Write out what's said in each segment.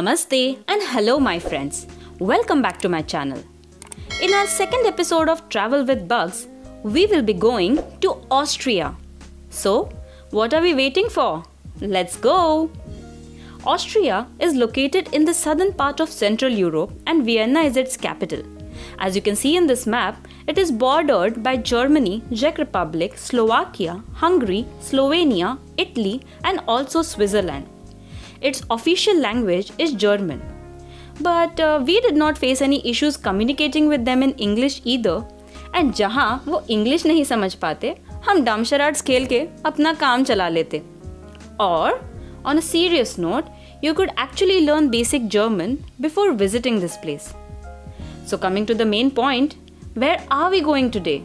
Namaste and hello my friends. Welcome back to my channel. In our second episode of Travel with Bugs, we will be going to Austria. So, what are we waiting for? Let's go! Austria is located in the southern part of Central Europe and Vienna is its capital. As you can see in this map, it is bordered by Germany, Czech Republic, Slovakia, Hungary, Slovenia, Italy and also Switzerland. Its official language is German. But we did not face any issues communicating with them in English either. And जहाँ वो English नहीं समझ पाते, हम dumb charades खेल के अपना काम चला लेते. Or, on a serious note, you could actually learn basic German before visiting this place. So coming to the main point, where are we going today?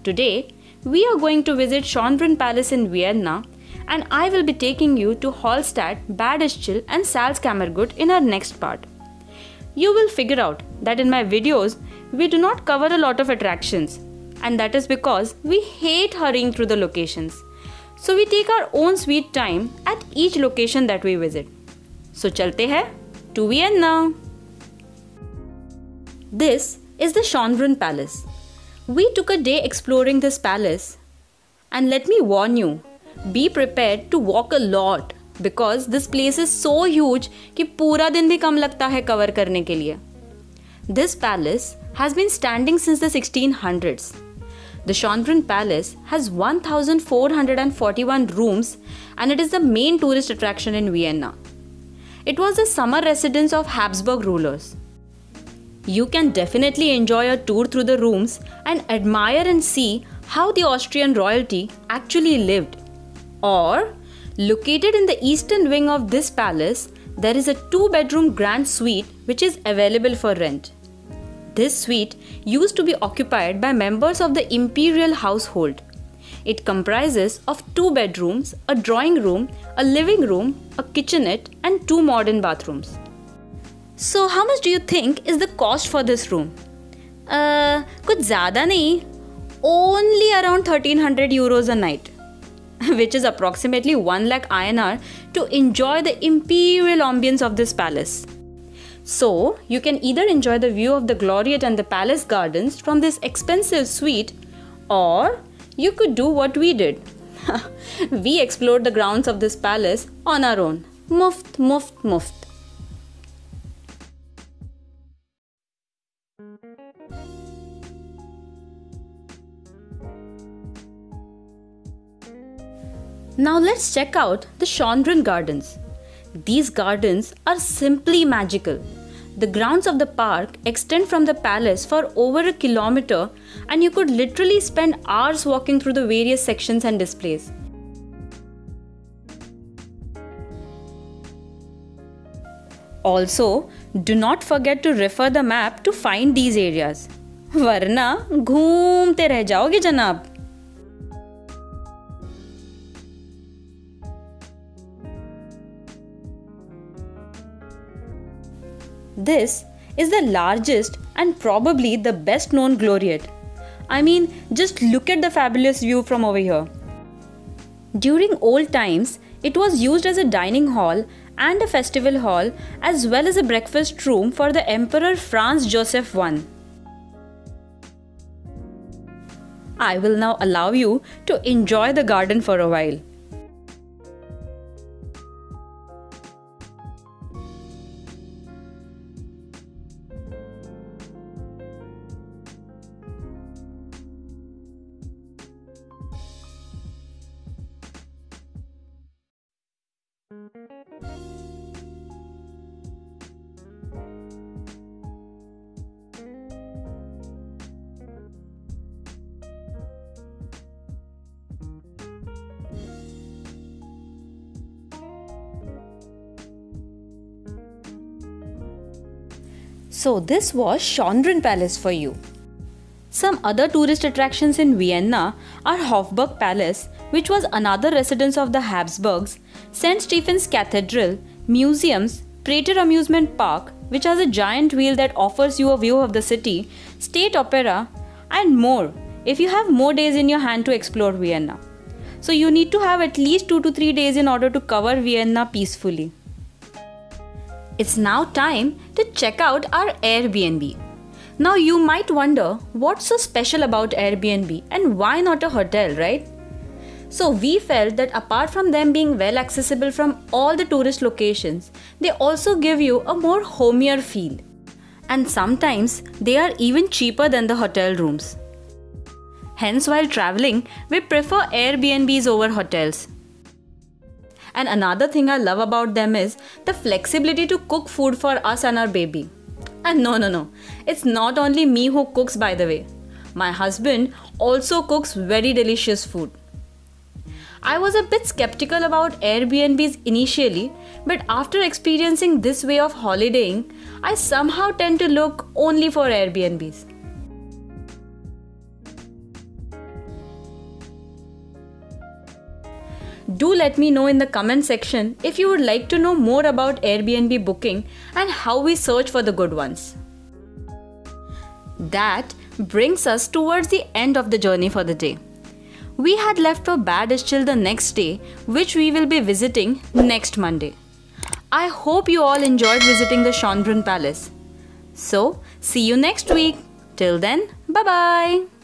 Today, we are going to visit Schönbrunn Palace in Vienna, and I will be taking you to Hallstatt, Bad Ischl and Salzkammergut in our next part. You will figure out that in my videos, we do not cover a lot of attractions, and that is because we hate hurrying through the locations. So we take our own sweet time at each location that we visit. So chalte hai to Vienna. This is the Schönbrunn Palace. We took a day exploring this palace, and let me warn you, be prepared to walk a lot because this place is so huge कि पूरा दिन भी कम लगता है cover करने के लिए. This palace has been standing since the 1600s. The Schönbrunn Palace has 1,441 rooms and it is the main tourist attraction in Vienna. It was the summer residence of Habsburg rulers. You can definitely enjoy a tour through the rooms and admire and see how the Austrian royalty actually lived. Or, located in the eastern wing of this palace, there is a 2-bedroom grand suite which is available for rent. This suite used to be occupied by members of the imperial household. It comprises of 2 bedrooms, a drawing room, a living room, a kitchenette and 2 modern bathrooms. So how much do you think is the cost for this room? कुछ ज़्यादा नहीं, only around 1300 euros a night, which is approximately 1 lakh INR to enjoy the imperial ambience of this palace. So, you can either enjoy the view of the Gloriette and the palace gardens from this expensive suite, or you could do what we did. We explored the grounds of this palace on our own. Muft, muft, muft. Now let's check out the Schönbrunn Gardens. These gardens are simply magical. The grounds of the park extend from the palace for over a kilometer and you could literally spend hours walking through the various sections and displays. Also, do not forget to refer the map to find these areas. वरना घूमते रह जाओगे जनाब. This is the largest and probably the best known Gloriette. I mean, just look at the fabulous view from over here. During old times, it was used as a dining hall and a festival hall as well as a breakfast room for the Emperor Franz Joseph I. I will now allow you to enjoy the garden for a while. So this was Schönbrunn Palace for you. Some other tourist attractions in Vienna are Hofburg Palace, which was another residence of the Habsburgs, St. Stephen's Cathedral, museums, Prater Amusement Park, which has a giant wheel that offers you a view of the city, State Opera, and more if you have more days in your hand to explore Vienna. So you need to have at least 2 to 3 days in order to cover Vienna peacefully. it's now time to check out our Airbnb. Now you might wonder what's so special about Airbnb and why not a hotel, right? So we felt that apart from them being well accessible from all the tourist locations, they also give you a more homier feel. And sometimes they are even cheaper than the hotel rooms. Hence, while traveling, we prefer Airbnbs over hotels. And another thing I love about them is the flexibility to cook food for us and our baby. And no, it's not only me who cooks, by the way. My husband also cooks very delicious food. I was a bit skeptical about Airbnbs initially, but after experiencing this way of holidaying, I somehow tend to look only for Airbnbs. Do let me know in the comment section if you would like to know more about Airbnb booking and how we search for the good ones. That brings us towards the end of the journey for the day. We had left for Bad Ischl the next day, which we will be visiting next Monday. I hope you all enjoyed visiting the Schönbrunn Palace. So, see you next week. Till then, bye-bye.